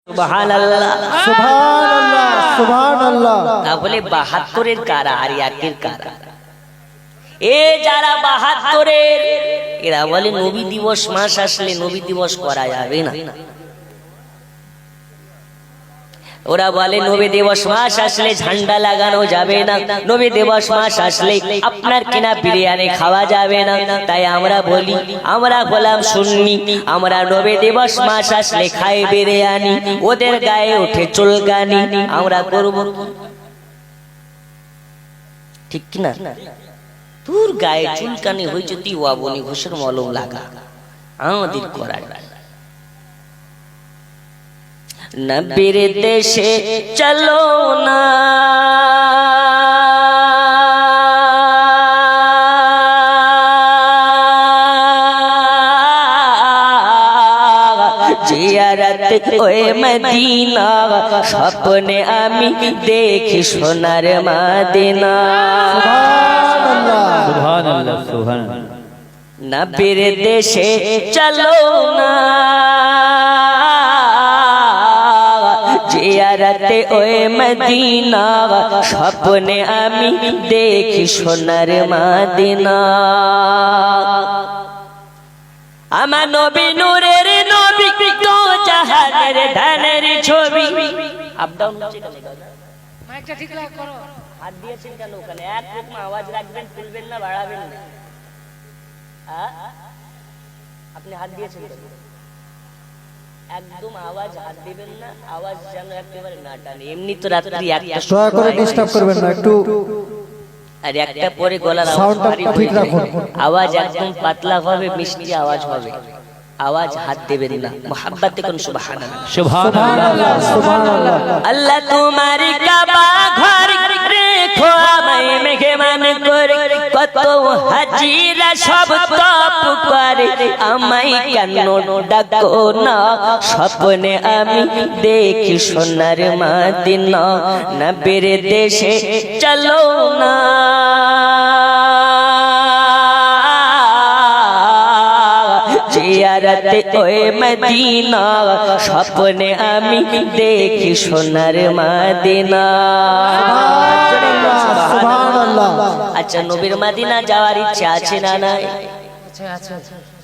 সুবহানাল্লাহ সুবহানাল্লাহ সুবহানাল্লাহ। তাহলে ৭২-এর কারা আর ১-এর কারা? এ যারা ৭২-এর এরা বলে নবী দিবস মাস আসলে নবী দিবস করা যাবে না। ওরা বলে নবী দিবস মাস আসলে ঝান্ডা লাগানো যাবে না, নবী দিবস মাস আসলে আপনার কিনা বিরিয়ানি খাওয়া যাবে না। তাই আমরা বলি, আমরা হলাম সুন্নি, আমরা নবী দিবস মাস আসলে খাই বিরিয়ানি, ওদের গায়ে ওঠে চুলকানি, আমরা করব ঠিক কিনা? তোর গায়ে চুলকানি হয়েছে তুই ওয়াবনি ঘোষের মলম লাগা, আমাদের করার নবীর দেশে চলো না, জিয়ারত ওই মদিনা, স্বপ্নে আমি দেখি সোনার মদিনা। সুবহানাল্লাহ সুবহানাল্লাহ সুবহানাল্লাহ। নবীর দেশে চলো না, জিয়ারতে ওই মদিনা, স্বপ্নে আমি দেখি সোনার মদিনা। আমার নবী নূরের নবী, তো জাহানের ধানের ছবি। আপ ডাউন হচ্ছে কেন? মাইকটা ঠিক করো। হাত দিয়েছেন কেন ওখানে? একরকম আওয়াজ রাখবেন, তুলবেন না, বাড়াবেন না। আপনি হাত দিয়েছেন কেন? একদম আওয়াজ হাত দিবেন না, আওয়াজ যেন একেবারে না টানে। এমনি তো রাত্রি একটা দয়া করে ডিস্টার্ব করবেন না, একটু আর একটা পরে গলার আওয়াজ সাউন্ডটা ভারী ঠিক হয়ে যাবে। রাখুন। আওয়াজ একদম পাতলা হবে, মিষ্টি আওয়াজ হবে। আওয়াজ হাত দেবেন না, মোহাব্বতে কোন সুবহানাল্লাহ সুবহানাল্লাহ সুবহানাল্লাহ। আল্লাহ তোমার কাবা ঘর রেখো আমায় মেহমান করে, কত হাজিরা সব তপ করে, আমায় কেন ডাকো না, স্বপ্নে আমি দেখি সোনার মদিনা। নবীর দেশে চলো না, জিয়ারতে ওই মদিনা, স্বপ্নে আমি দেখি সোনার মদিনা। সুবহানাল্লাহ। আচ্ছা, নবীর মদিনা যাওয়ার ইচ্ছা আছে না নাই?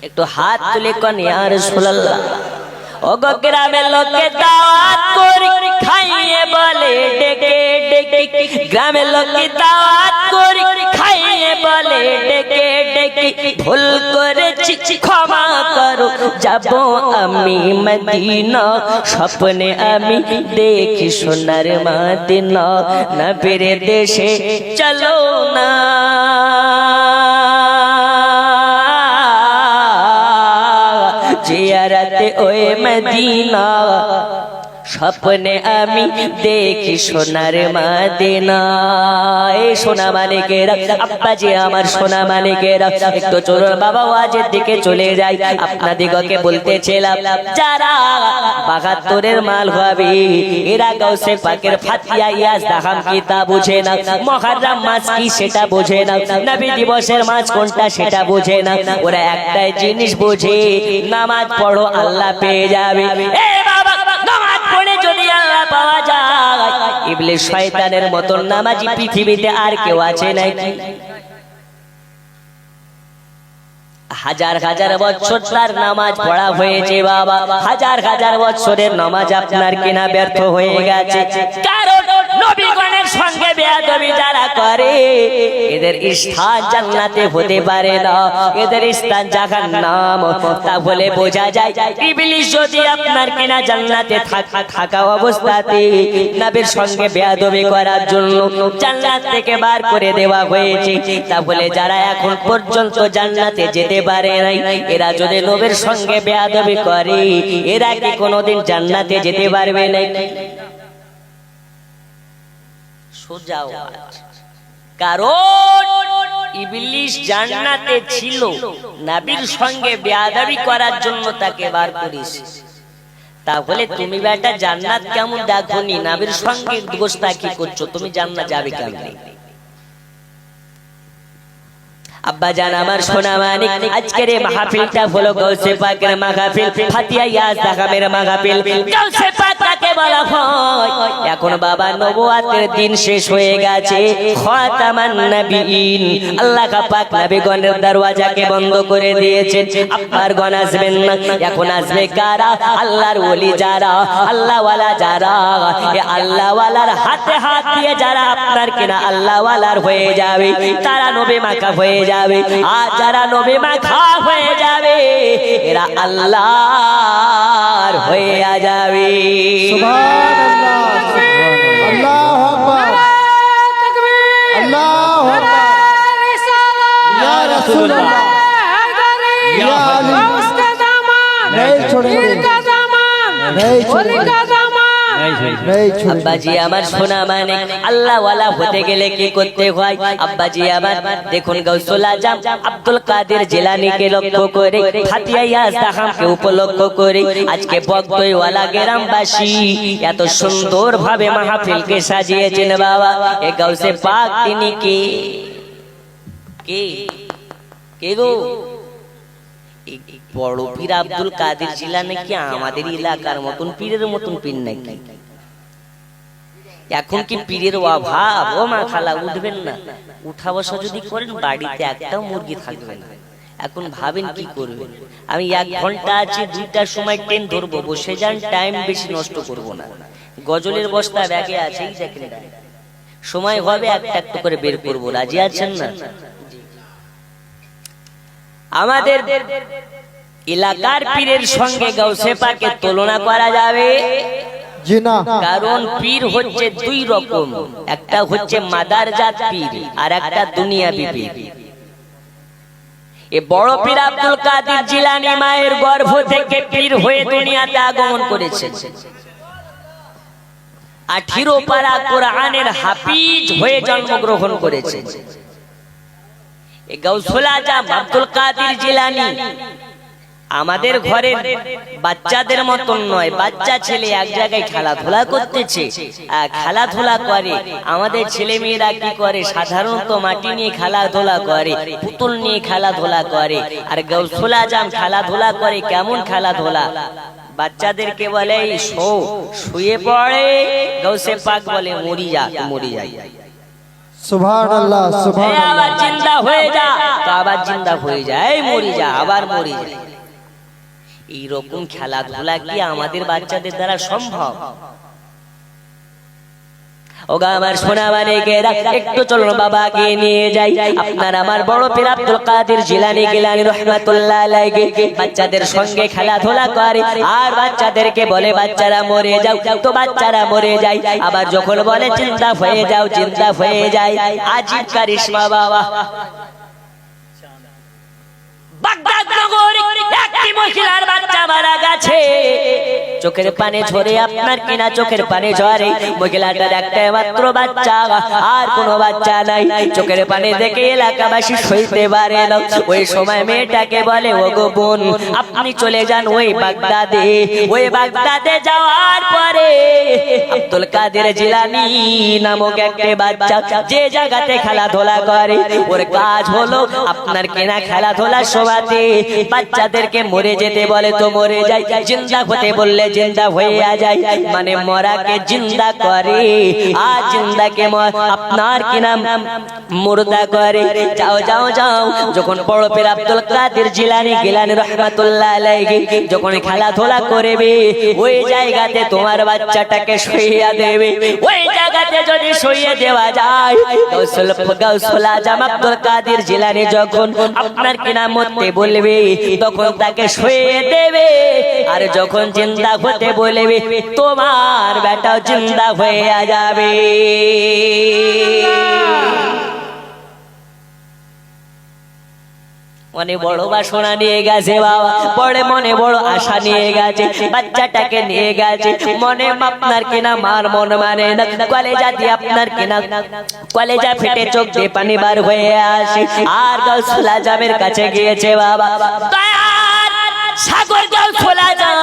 একটু হাত তুলে কোন ইয়া রাসূলুল্লাহ। ওগো গ্রামের লোকে দাওয়াত করি, খাইয়ে বলে ডেকে ডেকে, গ্রামের লোকে দাওয়াত করি, খাইয়ে বলে ডেকে ডেকে, ভুল করেছি ক্ষমা করো, যাব আমি মদিনা, স্বপ্নে আমি দেখি সোনার মদিনা। নবীর দেশে চলো না, জিয়ারতে ওই মদিনা, স্বপ্নে আমি দেখি সোনার মদিনা। এই সোনা মালিকেরা, আব্বাজি আমার সোনা মালিকেরা, একটু চলুন বাবা ওয়াজের দিকে চলে যাই। আপনাদিগকে বলতেছিলাম, যারা ৭২-এর মাল হবে, এরা গাউসে পাকের ফাতিয়া ইয়াজ দাহাম কি তা বুঝে না, মুহররম মাস কি সেটা বুঝে না, নবী দিবসের মাস কোনটা সেটা বুঝে না। ওরা একটাই জিনিস বুঝে, নামাজ পড়ো আল্লাহ পেয়ে যাবে। এ বাবা, নামাজ পড়ে যদি আল্লাহ পাওয়া যায়, ইবলিস শয়তানের মতন নামাজি পৃথিবীতে আর কেউ আছে নাকি? হাজার হাজার বছর তার নামাজ পড়া হয়েছে বাবা, হাজার হাজার বছরের নামাজ আপনার কিনা ব্যর্থ হয়ে গেছে। কারণ নবীগণের সঙ্গে বেয়াদবি যারা করে, এদের স্থান জান্নাতে হতে পারে না, এদের স্থান জাহান্নাম। তা বলে বোঝা যায়, ইবলিস যদি আপনার কিনা জান্নাতে থাকা অবস্থাতে নবীর সঙ্গে বেয়াদবি করার জন্য জান্নাত থেকে বার করে দেওয়া হয়েছে, তাহলে যারা এখন পর্যন্ত জান্নাতে যেতে পারে নাই, এরা যদি নবীর সঙ্গে বেয়াদবি করে, এরা কি কোনোদিন জান্নাতে যেতে পারবে না? সোজা আওয়াজ। কারণ ইবলিস জান্নাতে ছিল, নবীর সঙ্গে বেয়াদবি করার জন্য তাকে বার করেছে। তাহলে তুমি বেটা জান্নাত কেমন দেখোনি, নবীর সঙ্গে গোস্তাখি করছো, তুমি জান্নাত যাবে কেমনে? আব্বা জান আমার সোনা মানিক, আজকের এই মাহফিলটা হলো গাউসে পাকের মাহফিল, ফাতিয়া ইয়াজ দাগামের মাহফিল। গাউসে পাক বলা হয় এখন বাবা নবুয়াতের দিন শেষ হয়ে গেছে, খাতামান নবীন, আল্লাহ পাক নবীগণের দরওয়াজাকে বন্ধ করে দিয়েছেন। আপনার গণ আসবেন না, এখন আসবে কারা? আল্লাহর ওলি যারা, আল্লাহওয়ালা যারা, এ আল্লাহওয়ালার হাতে হাত দিয়ে যারা আপনার কিনা আল্লাহওয়ালার হয়ে যাবে, তারা নবী মাখা হয়ে যাবে। আর যারা নবী মাখা হয়ে যাবে এরা আল্লাহর হয়ে যাবে। সুবহানাল্লাহ, আল্লাহু আকবার, আল্লাহু আকবার, ইয়া রাসূলুল্লাহ, ইয়া আলী, नहीं छोड़ेंगे, नहीं छोड़ेंगे, नहीं छोड़ेंगे। আব্বাজি আমার সোনা মানে আল্লাহ ওয়ালা হতে গেলে কি করতে হয়? আব্বাজি আমার দেখুন গাউসুল আজম আব্দুল কাদের জিলানীকে লক্ষ্য করে, ফাতিয়া ইয়াজদাহামকে উপলক্ষ করে আজকে বগদইওয়ালা গ্রামবাসী এত সুন্দর ভাবে মাহফিলকে সাজিয়েছেন। বাবা এ গাউসে পাক তিনি কে কে কে গো? বড় পীর আব্দুল কাদের জিলানী কি আমাদের এলাকার মতন পীরের মতন পীর নাকি? এখন কি পীরের অভাব? ও মা খালা উঠবেন না, উঠা বসা যদি করেন বাড়িতে একটাও মুরগি থাকবে না। এখন ভাবেন কি করবেন? আমি 1 ঘন্টা আছে, 2টার সময় ট্রেন ধরবো, বসে যান, টাইম বেশি নষ্ট করব না। গজলের বস্তা ব্যাগে আছে, এই দেখেন, সময় হবে একটা একটা করে বের করবো। রাজি আছেন না? আমাদের এলাকার পীরের সঙ্গে গাউসে পাকের তুলনা করা যাবে? জি না। কারণ পীর হচ্ছে 2 রকম, একটা হচ্ছে মাদারজাত পীর আর একটা দুনিয়াবি পীর। এ বড় পীর আব্দুল কাদের জিলানী মায়ের গর্ভ থেকে পীর হয়ে দুনিয়াতে আগমন করেছেন। 18 পারা কোরআনের হাফিজ হয়ে জন্মগ্রহণ করেছেন। এ গাউসুল আজম আব্দুল কাদের জিলানী আমাদের ঘরের বাচ্চাদের মতন নয়, বাচ্চা ছেলে এক জায়গায় খেলাধুলা করতেছে, খেলাধুলা করে। আমাদের ছেলে মেয়েরা কি করে? সাধারণত মাটি নিয়ে খেলাধুলা করে, পুতুল নিয়ে খেলাধুলা করে। আর গাউসুল আজম খেলাধুলা করে কেমন খেলাধুলা? বাচ্চাদেরকে বলে শুয়ে পড়ে, গাউসে পাক বলে মরি যা, মরি যাই। সুবহানাল্লাহ, সুবহানাল্লাহ, আবার জিন্দা হয়ে যা, তো আবার জিন্দা হয়ে যায়, মরি যা, আবার মরি যায়। এইরকম খেলাধুলা কি আমাদের বাচ্চাদের দ্বারা সম্ভব? ওগা আমার সোনা মানিকেরা, একটু চলুন বাবাকে নিয়ে যাই। আপনার আমার বড় পীর আব্দুল কাদের জিলানী গিলানী রাহমাতুল্লাহ আলাইহি বাচ্চাদের সঙ্গে খেলাধুলা করে, আর বাচ্চাদেরকে বলে বাচ্চারা মরে যাও, তো বাচ্চারা মরে যায়। আবার যখন বলে জিন্দা হয়ে যাও, জিন্দা হয়ে যায়। আজীব কারিশমা বাবা। বাগদাদ নগরে একটি মহিলার বাচ্চা মারা গেছে, চোখের পানি ঝরে, আপনার কিনা চোখের পানি ঝরে। মহিলাটার একটা মাত্র বাচ্চা, আর কোনো বাচ্চা নাই। চোখের পানি দেখে এলাকাবাসী সইতে পারে না। ওই সময় মেয়েটাকে বলে, ও গো বোন, আপনি চলে যান ওই বাগদাদে। ওই বাগদাদে যাওয়ার পরে আব্দুল কাদের জিলানী নামক একটা বাচ্চা যে জায়গাতে খেলাধুলা করে, ওর কাজ হলো আপনার কিনা খেলাধুলার সবাতে বাচ্চাদেরকে মরে যেতে বলে তো মরে যায়, জিন্দা হতে বললে জিন্দা হয়ে যায়। মানে মরাকে জিন্দা করে আর জিন্দাকে আপনার কি নাম মুর্দা করে। যাও যাও যাও। যখন বড় পীর আব্দুল কাদের জিলানী গিলানী রাহমাতুল্লাহ আলাইহি যখন খেলাধুলা করবে, ওই জায়গাতে তোমার বাচ্চাটাকে শুইয়ে দেবে। ওই জায়গাতে যদি শুইয়ে দেওয়া যায়, গাউসুল আজম আব্দুল কাদের জিলানী যখন আপনার কি নাম মরতে বলবে, তখন তাকে শুইয়ে দেবে। আর যখন জিন্দা হতে বলবে, তোমার বেটাও জিন্দা হয়ে যাবে। মনে বড় বাসনা নিয়ে গেছে বাবা, পরে মনে বড় আশা নিয়ে গেছে, বাচ্চাটাকে নিয়ে গেছে। মনে আপনার কিনা মার মন মানে না, কলেজা দিয়ে আপনার কিনা কলেজা ফেটে চোখ দিয়ে পানি বার হয়ে আসে। আর গাউসুল আজমের কাছে গিয়েছে বাবা, সাগর গাউসুল আজম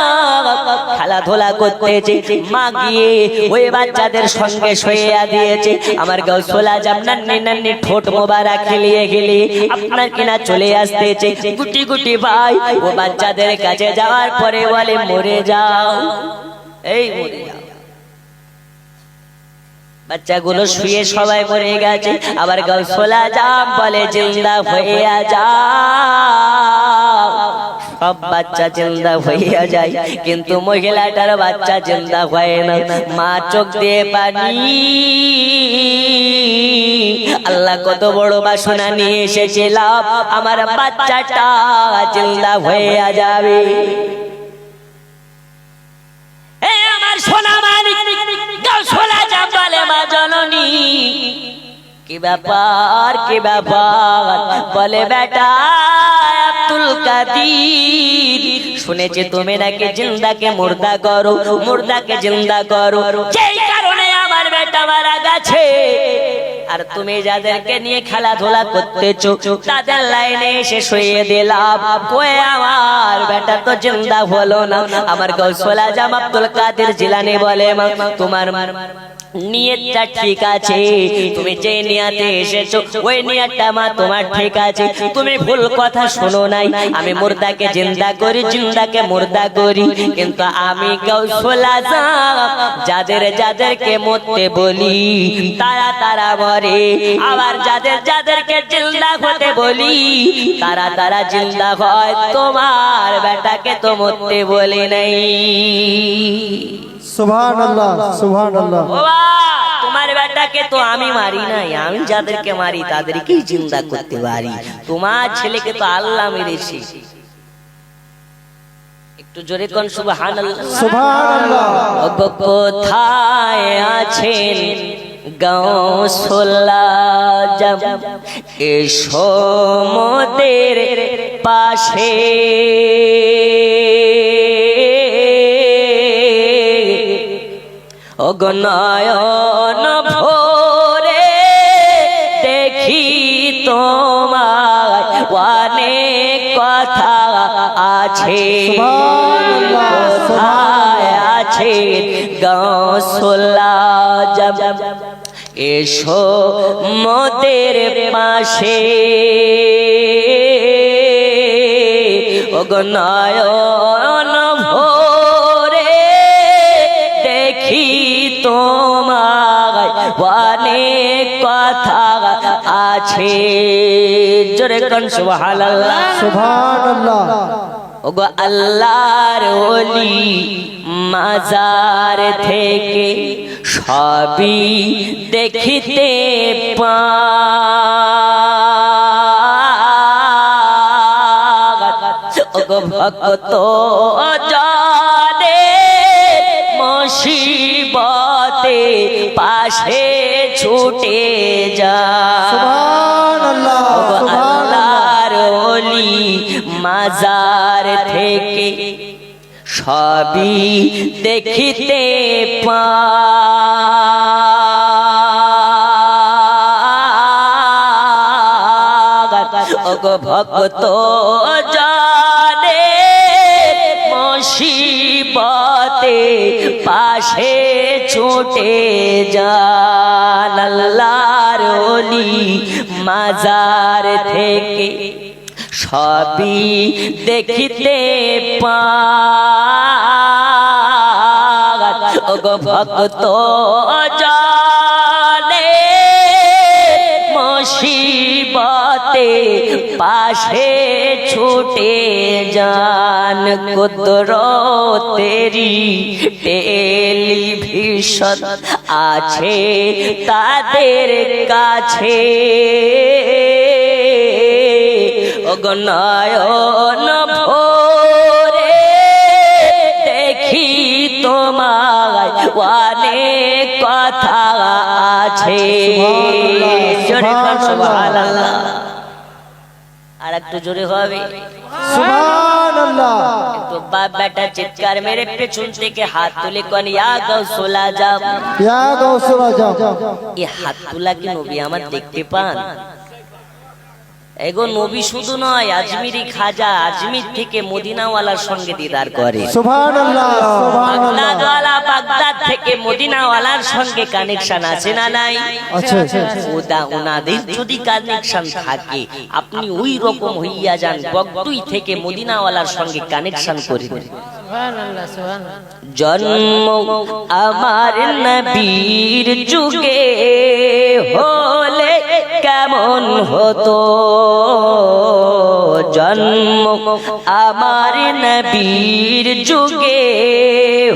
খেলাধুলা করতেছে। মা গিয়ে ওই বাচ্চাদের সঙ্গে শুইয়ে দিয়েছে। আমার গাউসুল আজম নান্নি নান্নি ঠোঁট মোবারক খেলিয়ে খেলিয়ে আপনার কিনা চলে আসতেছে গুটি গুটি ভাই। ও বাচ্চাদের কাছে যাওয়ার পরে বলে, মরে যাও, এই মরে যাও। বাচ্চাগুলো শুয়ে সবাই মরে গেছে, আবার গাউসুল আজম বলে জিন্দা হইয়া যাও। সব বাচ্চা জিন্দা হইয়া যায়, কিন্তু মহিলাটার বাচ্চা জিন্দা হয় না। মা চোখ দিয়ে পানি, আল্লাহ কত বড় বাসনা নিয়ে এসেছিলাম, আমার বাচ্চাটা জিন্দা হইয়া যাবে। আমার সোনা মানিক গাউসুল আজম বলে মা জননী কি ব্যাপার, কি ব্যাপার? বলে বেটা আব্দুল কাদির, শুনেছি তুমি নাকি জিন্দাকে মুর্দা করো, মুর্দাকে জিন্দা করো, যেই কারণে আমার বেটা মারা গেছে। আর তুমি যাদেরকে নিয়ে খেলাধুলা করতেছো তাদের লাইনে এসে শুয়ে দিলাম, কই আমার বেটা তো জিন্দা হলো না। আমার গাউসুল আজম আব্দুল কাদের জিলানী বলে মা তোমার নিয়তটা ঠিক আছে, তুমি যে নিয়তে এসেছো ওই নিয়তটা মা তোমার ঠিক আছে, তুমি ভুল কথা শোনো নাই। আমি মুর্দাকে জিন্দা করি, জিন্দাকে মুর্দা করি, কিন্তু আমি গাউসুল আজম যাদের যাদেরকে মরতে বলি তারা তারা মরে, আবার যাদের যাদেরকে জিন্দা হতে বলি তারা তারা জিন্দা হয়। তোমার বেটাকে তো মরতে বলি নাই। সুবহানাল্লাহ, সুবহানাল্লাহ। তোমার বেটাকে তো আমি মারি নাই, আমি যাদেরকে মারি তাদেরকেই জিন্দা করতে পারি। তোমার ছেলেকে তো আল্লাহ মেরেছে। একটু জোরে কোন সুবহানাল্লাহ, সুবহানাল্লাহ। কোথায় আছেন গাউসুল আজম, এসো মোদের পাশে, নয়ন ভরে দেখি তোমার অনেক কথা আছে। কোথায় আছে গাউসুল আজম, এসো মোদের পাশে, নয়ন ভরে দেখি তোমার অনেক কথা আছে। জোরে কোন সুবহানাল্লাহ, সুবহানাল্লাহ। ওগো আল্লাহর ওলি মাজার থেকে সবই দেখিতে ওগো ভক্ত জানে মুসিবতে পাশে ছুটে যায়। সুবহানাল্লাহ, আল্লাহর ওলি মাজার থেকে সবই দেখিতে ওগো ভক্ত জানে মুসিবতে পাশে ছুটে যান। আল্লাহর ওলি মাজার থেকে সবই দেখিতে ওগো ভক্ত জানে মুসিবতে পাশে ছুটে যান। কুদরতেরি টেলিভিশন আছে তাদের কাছে, ওগো নয়ন ভরে দেখি তোমার অনেক কথা আছে। জোরে কোন সুবহানাল্লাহ, আর একটু জোরে হবে সুবহানাল্লাহ। তো বাপ বেটা চিৎকার মেরে পেছন থেকে হাত তুলে কোন ইয়া গাউসুল আজম, ইয়া গাউসুল আজম। এই হাত তোলা কি নবী আমার দেখতে পান? এগো নবী শুধু নয়, আজমিরি খাজা আজমির থেকে মদিনাওয়ালার সঙ্গে দিদার করে। সুবহানাল্লাহ সুবহানাল্লাহ। বাগদাদওয়ালা বাগদাদ থেকে মদিনাওয়ালার সঙ্গে কানেকশন আছে না নাই? আচ্ছা আচ্ছা আচ্ছা। ওনাদের যদি কানেকশন থাকে, আপনি ওই রকম হইয়া যান, বগদুই থেকে মদিনাওয়ালার সঙ্গে কানেকশন করে দেন। সুবহানাল্লাহ সুবহানাল্লাহ। জন্ম আমার নবীর যুগে হলে কেমন হতো, জন্ম আমার নবীর যুগে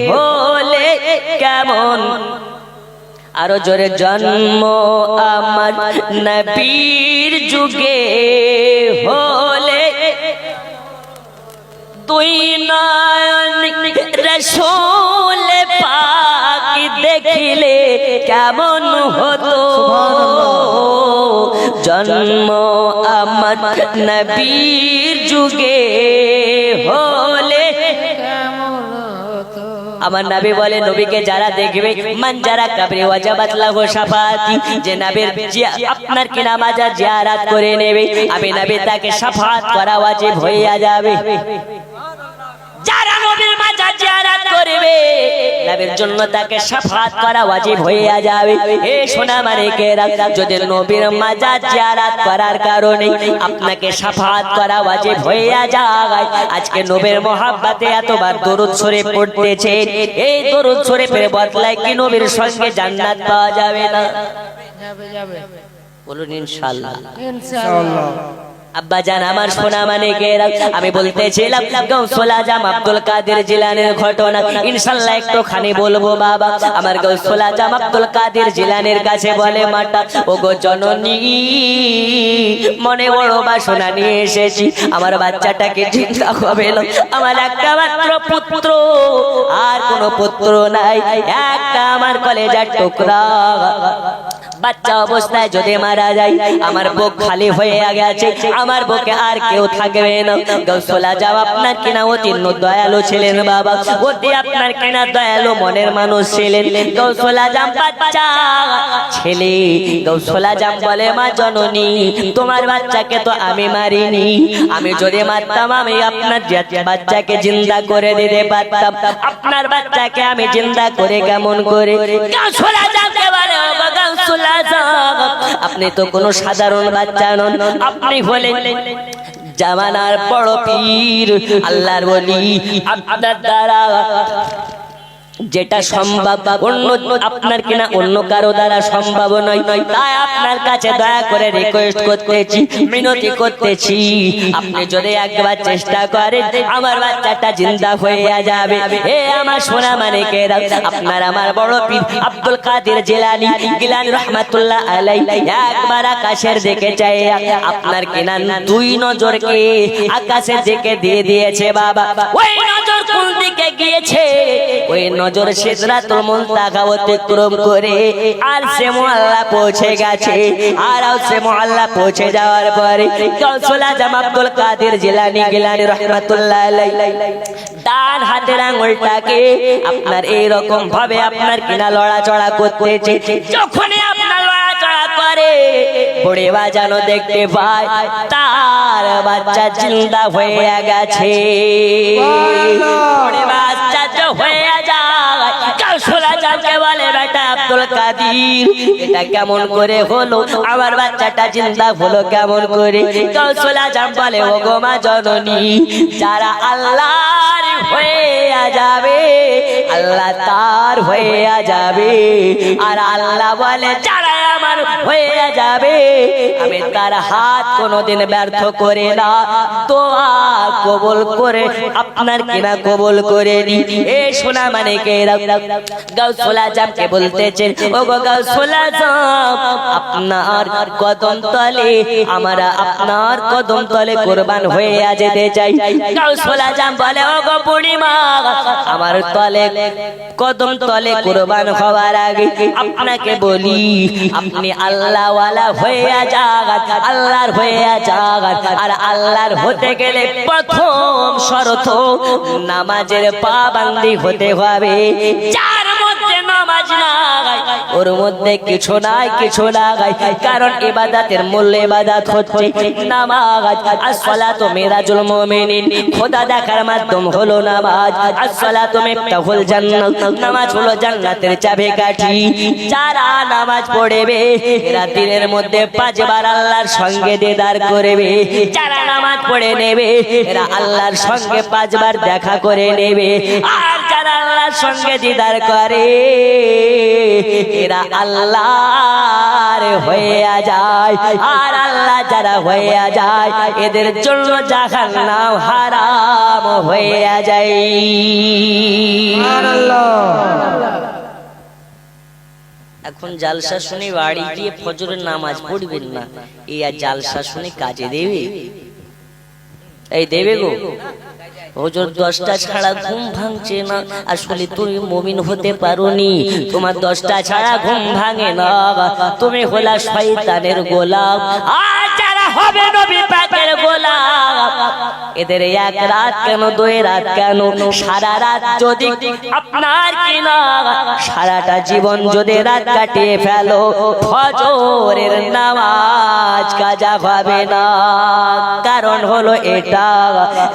হলে কেমন, আরো জোরে, জন্ম আমার নবীর যুগে হলে দুই নয়ন রসূল পাক দেখিলে কেমন হতো, জন্ম আমার নবীর যুগে হলে। আমার নবী বলে, নবীকে যারা দেখবে, মান যারা কবরে ওয়াজাবাত লাহু শাফাআতি, যে নবীর আপনার কি নামাজা জিয়ারত করে নেবে, আমি নবী তাকে শাফাআত করা ওয়াজিব হইয়া যাবে। যারা নবীর মাজার জিয়ারত করবে, নবীর জন্য তাকে শাফাআত করা ওয়াজিব হইয়া যাবে। হে সোনা মানিকেরা, যদি নবীর মাজার জিয়ারত করার কারণে আপনাকে শাফাআত করা ওয়াজিব হইয়া যায়, আজকে নবীর মহব্বতে এতবার দরুদ শরীফ পড়তেছে, এই দরুদ শরীফের বদলায় কি নবীর সঙ্গে জান্নাত পাওয়া যাবে না? যাবে যাবে, বলুন ইনশাআল্লাহ। ইনশাআল্লাহ। আব্বা জান আমার সোনা মানিকেরা, আমি বলতেছিলাম গাউসুল আজম আব্দুল কাদের জিলানীর ঘটনা, ইনশাআল্লাহ একটুখানি বলবো। বাবা আমার গাউসুল আজম আব্দুল কাদের জিলানীর কাছে বলে, মাতা ওগো জননী, মনে বড় বাসনা নিয়ে এসেছি, আমার বাচ্চাটাকে জিন্দা হবে না, আমার একটা মাত্র পুত্র, আর কোনো পুত্র নাই, একটা আমার কলেজার টুকরা, বাচ্চা অবস্থায় যদি মারা যায়, আমার বুক খালি হয়ে গেছে, আমার বুকে আর কেউ থাকবে না। গাউসুল আজম আপনার কিনা অতি দয়ালু ছিলেন বাবা, অতি আপনার কিনা দয়ালু মনের মানুষ ছিলেন। গাউসুল আজম বাচ্চা ছেলে, গাউসুল আজম বলে, মা জননী, তোমার বাচ্চাকে তো আমি মারিনি, আমি যদি মারতাম আমি আপনার বাচ্চাকে জিন্দা করে দিতে পারতাম, আপনার বাচ্চাকে আমি জিন্দা করে কেমন করে? গাউসুল আজমকে বলে, গাউসুল আজম, আপনি তো কোনো সাধারণ বাচ্চা নন, আপনি হলেন জামানার বড় পীর, আল্লাহর ওলি, আপনার দ্বারা যেটা সম্ভব অন্য আপনার কিনা অন্য কারো দ্বারা সম্ভব নয়, তাই আপনার কাছে দয়া করে রিকোয়েস্ট করতেছি, মিনতি করতেছি, আপনি যদি একবার চেষ্টা করেন আমার বাচ্চাটা জিন্দা হয়ে যাবে। হে আমার সোনা মানিকেরা, আপনার আমার বড় পীর আব্দুল কাদের জিলানী গিলানী রহমাতুল্লাহ আলাইহি একবার আকাশের দিকে চাইয়া আপনার কিনা দুই নজরকে আকাশের দিকে দিয়ে দিয়েছে বাবা। ওই নজর কোন দিকে গিয়েছে? ওই নজর সিদরাতুল মুনতাহা অতিক্রম করে আরশে মুআল্লা পৌঁছে গেছে। আর আরশে মুআল্লা পৌঁছে যাওয়ার পরে গাউসুল আজম আব্দুল কাদের জিলানী গিলানী রাহমাতুল্লাহ আলাইহি ডান হাতের আঙ্গুলটাকে আপনার এই রকম ভাবে আপনার কিনা লড়াচড়া করতেছে। যখনই আপনার লড়াচড়া করে পড়ে বাজানো দেখতে পায় তার বাচ্চা জিন্দা হয়ে গেছে। পড়ে বাচ্চা হয়ে যায়, গাউসুল আজমকে বলে, বেটা আব্দুল কাদের, এটা কেমন করে হলো? আমার বাচ্চাটা জিন্দা হলো কেমন করে? গাউসুল আজম বলে, ও গো মা জননী, যারা আল্লাহর হয়ে যাবে আল্লাহ তার হয়ে যাবে, আর আল্লাহ বলে যারা আমার হয়ে যাবে আমি তার হাত কোনোদিন ব্যর্থ করে না, দোয়া কবুল করে আপনার কিনা কবুল করে নি। এ সোনা মানিকেরা, গাউসুল আজমকে বলতেছেন, ও গো গাউসুল আজম, আপনার কদম তলে আমরা আপনার কদম তলে কুরবান হয়ে যেতে চাই। গাউসুল আজম বলে, ও গো বুড়িমা, আমার তলে কদম তলে কুরবান হওয়ার আগে আপনাকে বলি, আপনি আল্লাহ ওয়ালা হয়ে যান, আল্লাহর হয়ে যান। আর আল্লাহর হতে গেলে প্রথম শর্ত নামাজের পাবন্দি হতে হবে। যার মধ্যে নামাজ নামাজ নাই, ওর মধ্যে কিছু নাই, কিছু নাই। কারণ ইবাদতের মূল ইবাদত হচ্ছে নামাজ। আসসালাতু মিরাজুল মুমিনিন, খোদা দেখার মাধ্যম হলো নামাজ। আসসালাতু মিফতাহুল জান্নাত, নামাজ হলো জান্নাতের চাবিকাঠি। যারা নামাজ পড়বে এরা দিনের মধ্যে 5 বার আল্লাহর সঙ্গে দিদার করবে। যারা নামাজ পড়ে নেবে এরা আল্লাহর সঙ্গে 5 বার দেখা করে নেবে। আর যারা আল্লাহর সঙ্গে দিদার করে এরা আল্লাহর হয়ে যায়। আর আল্লাহ যারা হয়ে যায় এদের জন্য জাহান্নাম হারাম হয়ে যায়। এখন জালসা শুনে বাড়ি গিয়ে ফজরের নামাজ পড়বেন না, এই আর জালসা শুনে কাজে দেবে? এই দেবে গো? হুজুর 10টা ছাড়া ঘুম ভাঙছে না। আসলে তুমি মুমিন হতে পারোনি, তোমার 10টা ছাড়া ঘুম ভাঙে না, তুমি হলা শয়তানের গোলাম। আর যারা হবে নবী পাকের গোলাম এদের 1 রাত কেন 2 রাত কেন, সারা রাত যদি আপনার কিনা সারাটা জীবন যদি রাত কাটিয়ে ফেলো, ফজরের নামাজ কাজা হবে না। কারণ হলো এটা,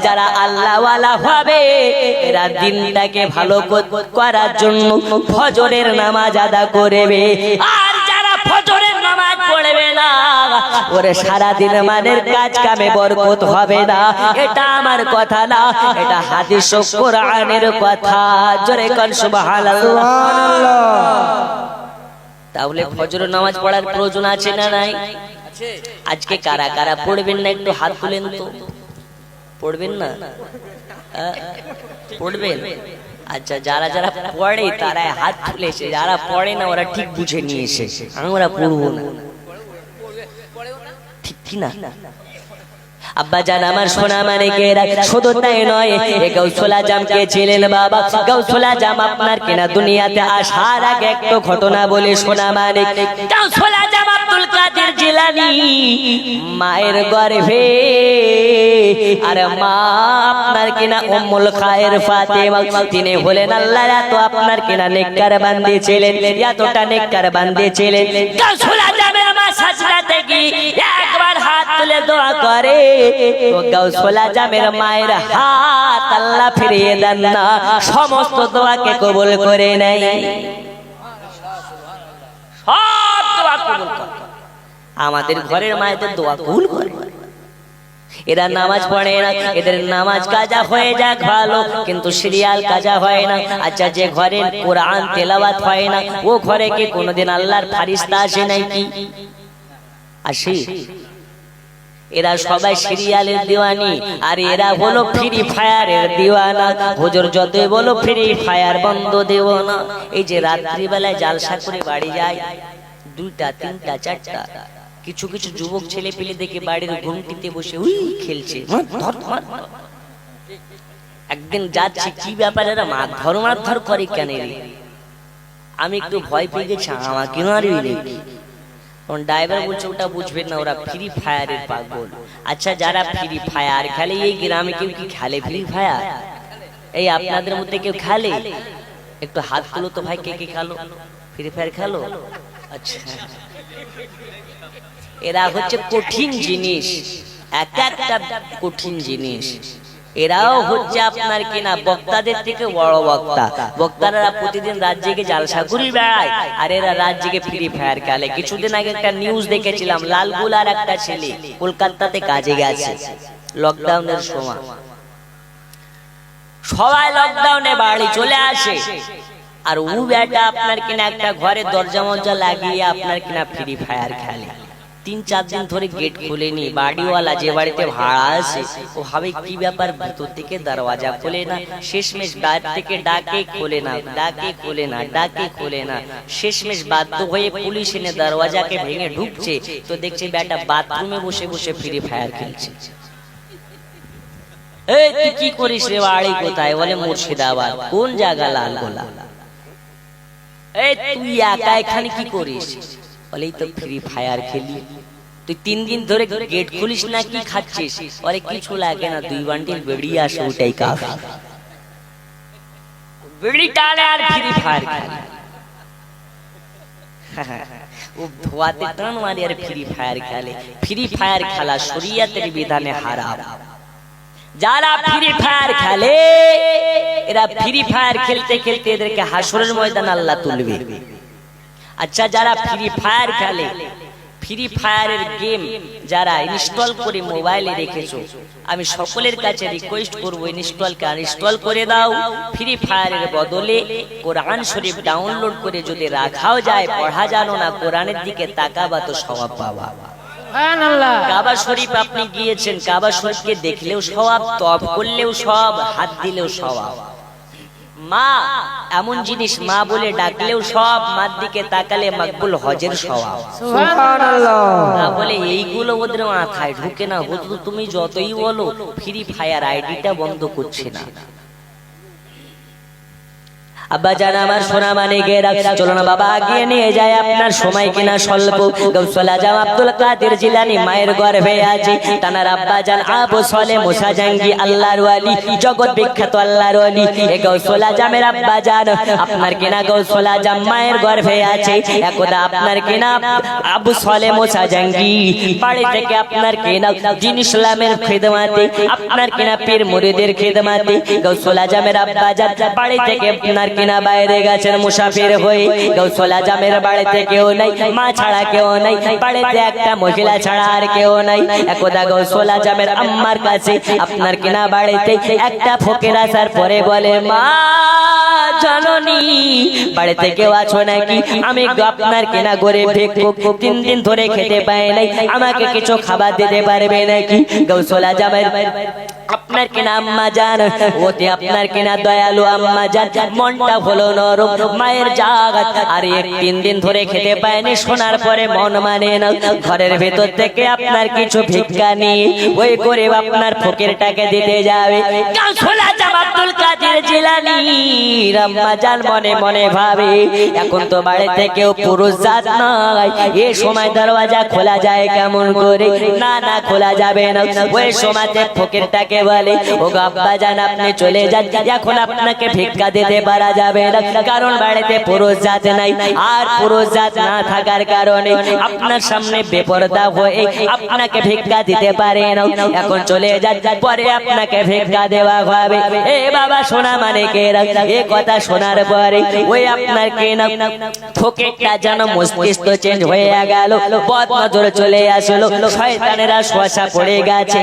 যারা আল্লাহ ওয়ালা হবে এরা দিনটাকে ভালো করার জন্য ফজরের নামাজ আদা করবে। আর যারা ফজরের নামাজ পড়বে না ওরে সারা দিন মানের কাজ কামে বরকত হবে না। এটা আমার কথা না, এটা হাদিস ও কোরআনের কথা। জোরে কোন সুবহানাল্লাহ। তাহলে ফজরের নামাজ পড়ার প্রয়োজন আছে না নাই? আজকে কারা কারা পড়বেন না একটু হাত তুলেন তো। পড়বেন না? পড়বেন? আচ্ছা, যারা যারা পড়ে তারা হাত তুলেছে, যারা পড়ে না ওরা ঠিক বুঝে নিয়েছে আমরা পড়বো না। ঠিক কি না? আব্বা জান আমার সোনা মানিকেরা, শুধু তাই নয়, গাউসুল আজম কে ছিলেন বাবা। গাউসুল আজম আপনার কিনা দুনিয়াতে আসার আগে একটা ঘটনা বলে সোনা মানিক। গাউসুল আজম আব্দুল কাদের জিলানী মায়ের গর্ভে, আর মা আপনার কিনা উম্মুল খায়ের ফাতেমা, তিনি হলেন আল্লাহ এত আপনার কিনা নেককার বান্দী ছিলেন, এতটা নেককার বান্দী ছিলেন। গাউসুল আজমের মা সাজদাতে গিয়ে একবার হাত তুলে দোয়া করে, তো গাউসুল আজমের মায়ের হাত আল্লাহ ফিরিয়ে দেন না, সমস্ত দোয়াকে কবুল করে নেয়। সব দোয়া কবুল করে। আমাদের ঘরের মায়েদের দোয়া কবুল করে। এরা নামাজ পড়ে না, এদের নামাজ কাজা হয়ে যাক ভালো, কিন্তু সিরিয়াল কাজা হয় না। আচ্ছা, যে ঘরে কোরআন তেলাওয়াত হয় না ও ঘরে কি কোনোদিন আল্লাহর ফারিস্তা আসে নাকি? আসে? এরা সবাই সিরিয়ালের দিওয়ানি, আর এরা হলো ফ্রি ফায়ারের দিওয়ানা। হুজুর যতই বলো ফ্রি ফায়ার বন্ধ দেব না। এই যে রাত্রিবেলায় জালসা করে বাড়ি যায় 2টা 3টা 4টা, কিছু কিছু যুবক ছেলে পেলে দেখে বাড়ির ঘুমটিতে বসে উই খেলছে। একদিন যাচ্ছি, কি ব্যাপারে এরা মারধর করে কেন রে? আমি একটু ভয় পেয়ে গেছি, আমাকে মারবি নাকি? ড্রাইভার বলছে ওটা বুঝবেন না, ওরা ফ্রি ফায়ারের পাগল। আচ্ছা, যারা ফ্রি ফায়ার খেলে, এই গ্রামে কেউ কি খেলে ফ্রি ফায়ার? এই আপনাদের মধ্যে কেউ খেলে? একটু হাত তুলো তো ভাই, কে কে খেলো ফ্রি ফায়ার খেলো? আচ্ছা, এরা হচ্ছে কঠিন জিনিস, এক একটা কঠিন জিনিস। এরাও হচ্ছে আপনার কিনা বক্তাদের থেকে বড় বক্তা। বক্তারা প্রতিদিন রাত জেগে জালসা ঘুরি বেড়ায়, আর এরা রাত জেগে ফ্রি ফায়ার খেলে। কিছুদিন আগে একটা নিউজ দেখেছিলাম, লালগুলার একটা ছেলে কলকাতাতে কাজে গেছে লকডাউনের সময়। সবাই লকডাউনে বাড়ি চলে আসে, আর ও বেটা আপনার কিনা একটা ঘরে দরজা মরজা লাগিয়ে আপনার কিনা ফ্রি ফায়ার খেলে। 3-4 দিন ধরে গেট খুলেনি। বাড়িওয়ালা যে বাড়িতে ভাড়া আছে ও ভাবে কি ব্যাপার, ভিতর থেকে দরওয়াজা খোলে না, শেষমেশ বাইরে থেকে ডাকে খোলে না, ডাকে খোলে না, ডাকে খোলে না। শেষমেশ বাধ্য হয়ে পুলিশ এনে দরওয়াজাকে ভেঙে ঢুকছে, তো দেখছে বেটা বাথরুমে বসে বসে ফ্রি ফায়ার খেলছে। এই তুই কি করিস রে? বাড়ি কোথায়? বলে মুর্শিদাবাদ। কোন জায়গা? লালগোলা। এই তুই একা এখানে কি করিস? বলে এই তো ফ্রি ফায়ার খেলি। তুই 3 দিন ধরে গেট খুলিস না, কি খাচ্ছিস? বলে কিছু লাগে না, 2 বান্ডিল বেড়ি আসে, ওটাই কাফি। বেড়ি টালে আর ফ্রি ফায়ার খেলে। ও ধোয়াতে টান মারি আর ফ্রি ফায়ার খেলে। ফ্রি ফায়ার খেলা শরীয়তের বিধানে হারাম। যারা ফ্রি ফায়ার খেলে এরা ফ্রি ফায়ার খেলতে খেলতে এদেরকে হাসরের ময়দানে আল্লাহ তুলবে। আচ্ছা, যারা ফ্রি ফায়ার খেলে, ফ্রি ফায়ারের গেম যারা ইনস্টল করে মোবাইলে রেখেছো, আমি সকলের কাছে রিকোয়েস্ট করবো ইনস্টল করে দাও। ফ্রি ফায়ারের বদলে কোরআন শরীফ ডাউনলোড করে যদি রাখাও যায়, পড়া জানো না, কোরআনের দিকে তাকাবা তো সওয়াব পাবা। সুবহানাল্লাহ। কাবা শরীফ আপনি গিয়েছেন, কাবা শরীফকে দেখলেও সওয়াব, তওয়াব করলেও সওয়াব, হাত দিলেও সওয়াব। মা এমন জিনিস, মা বলে ডাকলেও সওয়াব, মার দিকে তাকালে মাকবুল হজের সওয়াব। সুবহানাল্লাহ। না বলে এইগুলো ওদের মাথায় ঢুকে না। হুজুর তুমি যতই বলো ফ্রি ফায়ার আইডিটা বন্ধ করছে না। আব্বা জান আমার সোনা মানে গেরা, চলো না বাবা আগিয়ে নিয়ে যায়, আপনার সময় কিনা স্বল্প। গৌসুল আজম আব্দুল কাদের জিলানী মায়ের গর্ভে আছে, তানার আব্বা জান আবু সালেহ মুসা জাঙ্গি আল্লাহর ওয়ালি, জগৎ বিখ্যাত আল্লাহর ওয়ালি। এই গৌসুল আজমের আব্বা জান আপনার কিনা গৌসুল আজম মায়ের গর্ভে আছে, একদা আপনার কিনা আবু সালেহ মুসা জাঙ্গি বাড়ি থেকে আপনার কিনা দ্বীন ইসলামের খিদমাতে, আপনার কিনা পীর মুরিদের খিদমাতে গৌসুল আজমের আব্বা জান বাড়ি থেকে আপনার কিনা বাইরে গেছেন মুসাফির হয়ে। গৌসুল আজমের বাড়িতে কেউ নাই, মা ছাড়া কেউ নাই, বাড়িতে একটা মহিলা ছাড়া আর কেউ নাই। একদা গৌসুল আজমের আম্মার কাছে আপনার কিনা বাড়িতে একটা ফকির আসার পরে বলে, মা জননী বাড়িতে কেউ আছো নাকি? আমি আপনার কিনা গরিব ভিক্ষুক, 3 দিন ধরে খেতে পাই নাই, আমাকে কিছু খাবার দিতে পারবে নাকি? গৌসুল আজমের আপনার কিনা আম্মা জান, ওতে আপনার কিনা দয়ালু আম্মা জান মনটা হলো নরম, মায়ের জাগাত আর 3 দিন ধরে খেতে পায়নি। শোনার পরে মন মানে না, ঘরের ভেতর থেকে আপনার কিছু ভিক্ষা নিয়ে ওই গরিব আপনার ফকিরটাকে দিতে যাবে। গৌসুল আজম আব্দুল কাদের জিলানী আম্মা জান মনে মনে ভাবে, এখন তো বাড়িতে কেউ পুরুষ জাত নাই, এই সময় দরওয়াজা খোলা যায় কেমন করে? না না, খোলা যাবে না। ওই সময়তে ফকিরটাকে বলে, ও আব্বা জান আপনি চলে যান, এখন আপনাকে ভিক্ষা দিতে পারা যাবে না, কারণ বাড়িতে পুরুষ জাত নাই, আর পুরুষ জাত না থাকার কারণে আপনার সামনে বেপরদা হয়ে আপনাকে ভিক্ষা দিতে পারে না, এখন চলে যান, পরে আপনাকে ভিক্ষা দেওয়া হবে। এ বাবা সোনা মানে কে, এ কথা শোনার পরে ওই আপনার কে না ফকিরটা যেন মস্তিষ্ক চেঞ্জ হয়ে গেল, বদ নজর চলে আসলো, শয়তানেরা শোষা পড়ে গেছে।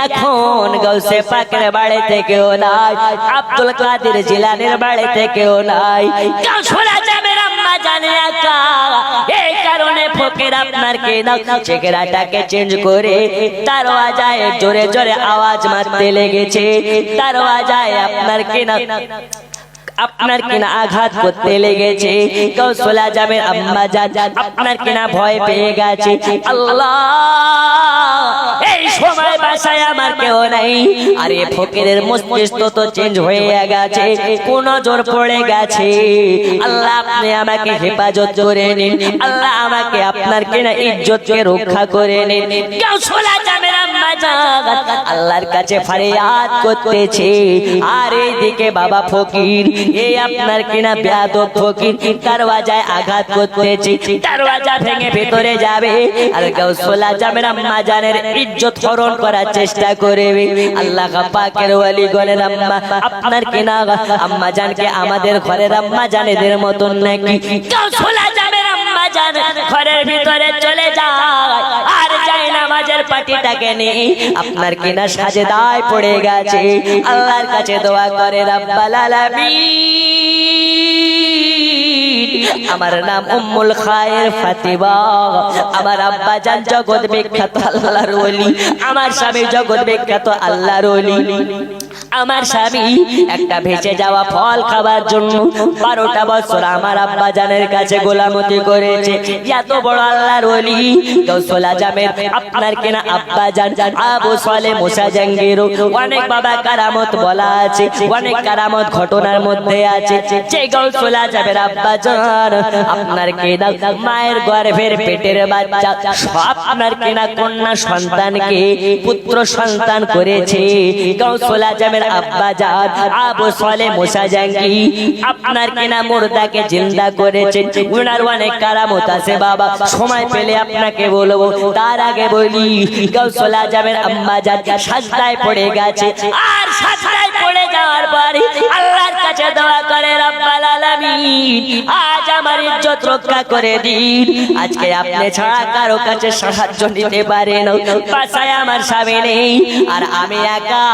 এখন গৌসে পাকের বাড়িতে কেউ নাই, আব্দুল কাদের জিলানীর বাড়িতে কেউ নাই, গৌসুল আজমের আম্মা জানে একা। এই কারণে ফকির আপনার কে না চেহারাটাকে চেঞ্জ করে দরওয়াজায় জোরে জোরে আওয়াজ মারতে লেগেছে। দরওয়াজায় আপনার কিনা আঘাত করতে লেগেছে। গৌসুল আজমের আম্মা জান আপনার কিনা ভয় পেয়ে গেছে, আল্লাহ এই সময় বাসায় আমার কেউ নাই, আরে ফকিরের মস্তিষ্ক তো চেঞ্জ হয়ে গেছে, কোন জোর পড়ে গেছে। আল্লাহ আপনি আমাকে হেফাজত করে নিন, আল্লাহ আমাকে আপনার কিনা ইজ্জতকে রক্ষা করে নিন। গৌসুল আজমের আম্মা জান আল্লাহর কাছে ফরিয়াদ করতেছে, আর এইদিকে বাবা ফকির এই আপনার কিনা বেয়াদব ফকির দরওয়াজায় আঘাত করতেছে, দরওয়াজা ভেঙে ভিতরে যাবে, আর গৌসুল আজমের আম্মা জানের ইজ্জত হরণ করার চেষ্টা করবে। আল্লাহ পাকের ওয়ালি গণের আম্মা আপনার কিনা আম্মা জানকে আমাদের ঘরের আম্মা জানেদের মতন নাকি? গৌসুল আজমের আম্মা জান ঘরের ভিতরে চলে যায়, আর যায় নামাজের পাটিটাকে নিয়ে আপনার কিনা সাজদায় পড়ে গেছে, আল্লাহর কাছে দোয়া করে, রব্বাল আলামিন আমার নাম উম্মুল খায়ের ফাতিমা, আমার আব্বা জান জগৎ বিখ্যাত আল্লাহর ওলি, আমার স্বামী জগৎ বিখ্যাত আল্লাহর ওলি, আমার স্বামী একটা ভেসে যাওয়া ফল খাবার জন্য 12টা বছর আমার আব্বা জানের কাছে গোলামতি করেছে। এত বড় আল্লাহর ওলি গৌসুল আজমের আপনার কিনা আব্বা জান আবু সালেহ মুসা জাঙ্গির অনেক বাবা কারামত বলা আছে, অনেক কারামত ঘটনার মধ্যে আছে, যে গৌসুল আজমের আব্বা জান সন্তান, আপনার কেনা মায়ের গর্ভের পেটের বাচ্চা সব আপনার কেনা কন্যা সন্তানকে পুত্র সন্তান করেছে। গাউসুল আজমের আব্বা জান আবু সালেহ মুসা জাঙ্গি আপনার কেনা মুর্দাকে জিন্দা করেছেন। উনার অনেক কারামত আছে বাবা, সময় পেলে আপনাকে বলবো। তার আগে বলি, গাউসুল আজমের আম্মা জান সাজদায় পড়ে গেছে, আর সাজদায় পড়ে যাওয়ার পরে আল্লাহর কাছে দোয়া করে, রব্বাল আলামিন আজ আমার ইজ্জত রক্ষা করে দিন। আজকে আপনি ছাড়া কারো কাছে সাহায্য নিতে পারে না, বাসায় আমার স্বামী নেই আর আমি একা,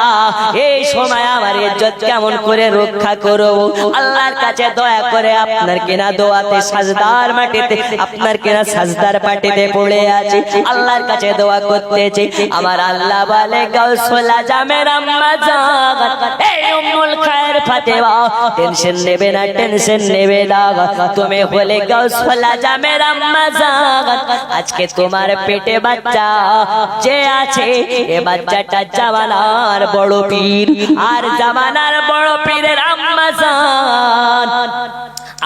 এই সময় আমার ইজ্জত কেমন করে রক্ষা করব? আল্লাহর কাছে দয়া করে আপনার কিনা দোয়াতে সাজদার মাটিতে, আপনার কিনা সাজদার মাটিতে পড়ে আছে, আল্লাহর কাছে দোয়া করতেছে। আমার আল্লাহ বলে, গাউসুল আজমের আম্মা জান, এই উম্মুল খায়ের ফাতেমা, টেনশন নেবে না, টেনশন নেবে না, তুমি হলে গাউসুল আজমের আম্মা জান। আজকে তোমার পেটে বাচ্চা যে আছে, এ বাচ্চাটা জামানার বড় পীর, আর জামানার বড় পীরের আম্মা জান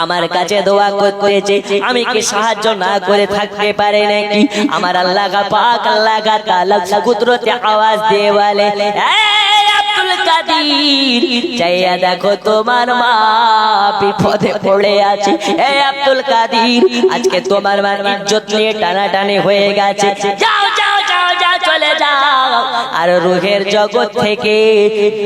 আমার কাছে দোয়া করতেছে। আমি কি সাহায্য না করে থাকতে পারে নাকি? আমার আল্লাহ পাক, আল্লাহ তাআলা কুদরতে আওয়াজ দিয়ে বলে, এই আব্দুল কাদির, চাইয়া দেখো তোমার মা বিপদে পড়ে আছে। এই আব্দুল কাদির, আজকে তোমার মার ইজ্জত নিয়ে টানাটানি হয়ে গেছে, যাও যাও যাও যাও, চলে যাও, আর রূহের জগৎ থেকে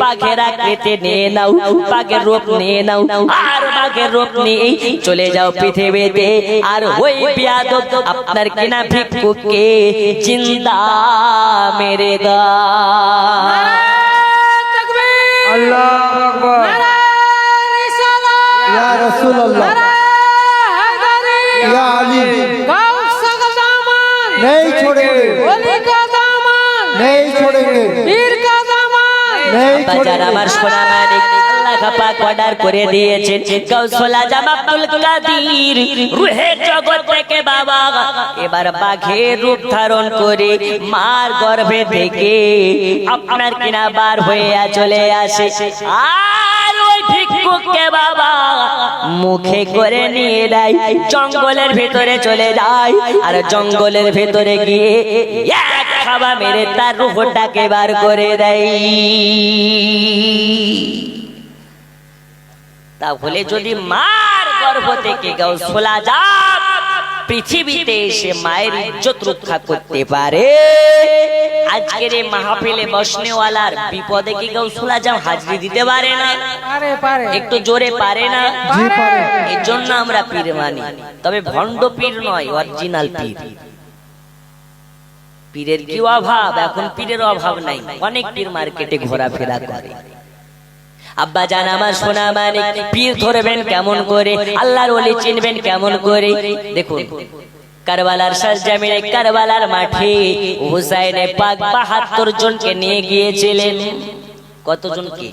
পাখের আকৃতি নিয়ে নাও, পাখের রূপ নিয়ে নাও, আর পাখের রূপ নিয়ে চলে যাও পৃথিবীতে, আর ওই বিয়াদব আপনার কিনা ভিক্ষুককে জিন্দা মেরে দাও। আল্লাহু আকবার। ইয়া রাসূলুল্লাহ, ইয়া আলী, नहीं छोड़ेंगे, नहीं छोड़ेंगे, नहीं বাজার আমার সোনা মানিক, আল্লাহ পাক অর্ডার করে দিয়েছেন, গাউসুল আজম আব্দুল কাদির রূহের জগৎ থেকে বাবা এবার বাঘের রূপ ধারণ করে মার গর্ভে থেকে আপনার কিনা বার হয়ে চলে আসে, আর ওই ভিক্ষুককে বাবা মুখে করে নিয়ে দেয়, জঙ্গলের ভেতরে চলে যায়, আর জঙ্গলের ভেতরে গিয়ে এক খাবা মেরে তার রূহটাকে বার করে দেয়। তাহলে যদি মার গর্ভ থেকে গাউসুল আজম পৃথিবীতে এসে মায়ের ইজ্জত রক্ষা করতে পারে, আজকের এই মাহফিলে বসনেওয়ালার বিপদে কি গাউসুল আজম হাজিরি দিতে পারে না? একটু জোরে পারে না? এর জন্য আমরা পীর মানি, তবে ভণ্ড পীর নয়, অরিজিনাল পীর। পীরের কি অভাব? এখন পীরের অভাব নাই, অনেক পীর মার্কেটে ঘোরাফেরা করে। আব্বা জান আমার সোনা মানিক, পীর ধরবেন কেমন করে, আল্লাহর ওলি চিনবেন কেমন করে? দেখুন, কারবালার সরজমিনে, কারবালার মাঠে হুসাইনে পাক ৭২ জনকে নিয়ে গিয়েছিলেন। কতজনকে?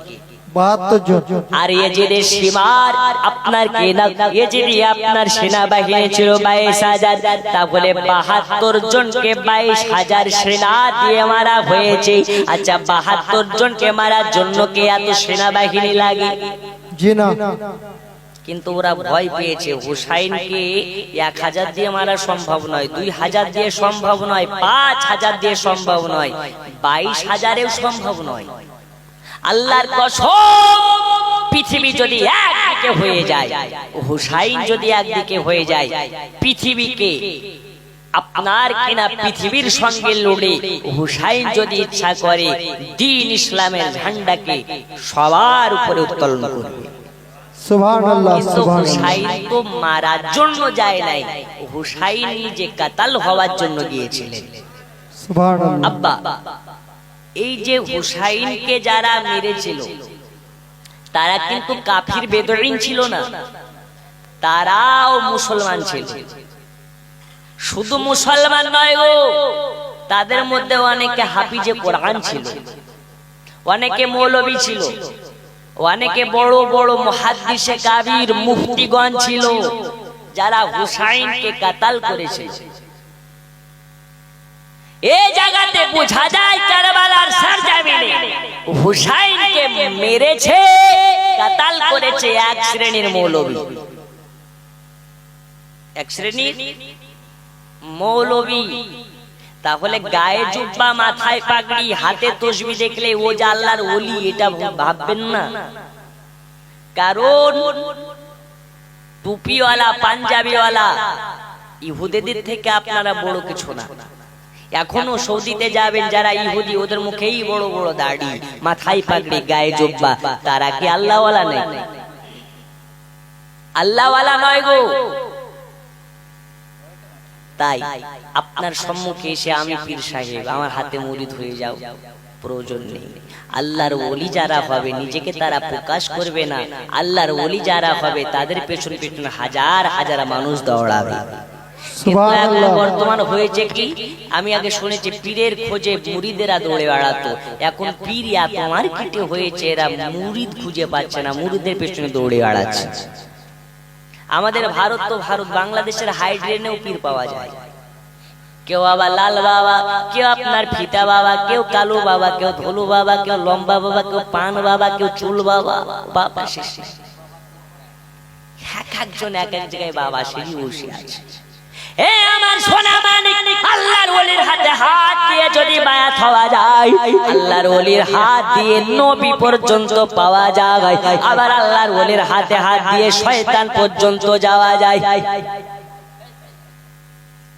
72 জন। আর ইয়েজিদের সীমার আপনার কি না, ইয়েজিদি আপনার সেনাবাহিনী ছিল ২২,০০০, তাহলে ৭২ জনকে ২২,০০০ সেনা দিয়ে মারা হয়েছে। আচ্ছা, ৭২ জনকে মারার জন্য কি এত সেনাবাহিনী লাগে? জি না। কিন্তু ওরা ভয় পেয়েছে, হুসাইনকে ১,০০০ দিয়ে মারা সম্ভব নয়, ২,০০০ দিয়ে সম্ভব নয়, ৫,০০০ দিয়ে সম্ভব নয়, ২২,০০০এও সম্ভব নয়। আল্লাহর কসম, পৃথিবী যদি একদিকে হয়ে যায়, হুসাইন যদি একদিকে হয়ে যায়, পৃথিবীকে আপনার কিনা পৃথিবীর সঙ্গে লড়ে হুসাইন যদি ইচ্ছা করে দ্বীন ইসলামের ঝান্ডাকে সবার উপরে উত্তোলন করবে। সুবহানাল্লাহ, কিন্তু হুসাইন তো মারার জন্য যায় নাই, হুসাইন নিজে কাতাল হওয়ার জন্য গিয়েছিলেন। সুবহানাল্লাহ। আব্বা, এই যে হুসাইনকে যারা মেরেছিল তারা কিন্তু কাফির বেদরিন ছিল না, তারাও মুসলমান ছিল। শুধু মুসলমান নয় গো, তাদের মধ্যে অনেকে হাফিজে কোরআন ছিল, অনেকে মৌলবী ছিল, অনেকে বড় বড় মুহাদ্দিসে কাবীর মুফতিগণ ছিল, যারা হুসাইনকে কাতাল করেছে। এই জায়গাতে বোঝা যায় কারবালার সরজমিনে হুসাইনকে মেরেছে, কাতাল করেছে এক শ্রেণীর মৌলবী। এক শ্রেণীর মৌলবী। তাহলে গায়ে জুব্বা, মাথায় পাগড়ি, হাতে তসবি দেখলে ও যে আল্লাহর ওলি, এটা ভাববেন না। কারণ টুপিওয়ালা, পাঞ্জাবিওয়ালা ইহুদিদের থেকে আপনারা বড় কিছু না। এখনো সৌদিতে যাবেন যারা ইহুদি, ওদের মুখেই বড় বড় দাড়ি, মাথায় পাগড়ি, গায়ে জুব্বা, তারা কি আল্লাহওয়ালা নেই? আল্লাহওয়ালা নয় গো। তাই আপনার সম্মুখে এসে আমি পীর সাহেব, আমার হাতে মুরিদ হয়ে যাও, প্রয়োজন নেই। আল্লাহর ওলি যারা হবে নিজেকে তারা প্রকাশ করবে না। আল্লাহর ওলি যারা হবে তাদের পেছন পেছন হাজার হাজার মানুষ দৌড়াবে। কিন্তু এখন বর্তমান হয়েছে কি, আমি আগে শুনেছি পীরের খোঁজে মুরিদেরা দৌড়ে বেড়াতো। এখন পীর এত মার্কেটে হয়েছে, এরা মুরিদ খুঁজে পাচ্ছে না, মুরিদের পেছনে দৌড়ে বেড়াচ্ছে। আমাদের ভারত তো ভারত, বাংলাদেশের হাই ড্রেনেও পীর পাওয়া যায়। কেউ আবার লাল বাবা, কেউ আপনার ফিতা বাবা, কেউ কালো বাবা, কেউ ধলু বাবা, কেউ লম্বা বাবা, কেউ পান বাবা, কেউ চুল বাবা। বাবা শেষে এক একজন এক এক জায়গায় বাবা সেজে বসে আছে। এ আমার সোনা মানিক, আল্লাহর ওলির হাতে হাত দিয়ে যদি বায়াত হওয়া যায়, আল্লাহর ওলির হাত দিয়ে নবী পর্যন্ত পাওয়া যায়, আবার আল্লাহর ওলির হাতে হাত দিয়ে শয়তান পর্যন্ত যাওয়া যায়।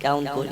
কেমন করি?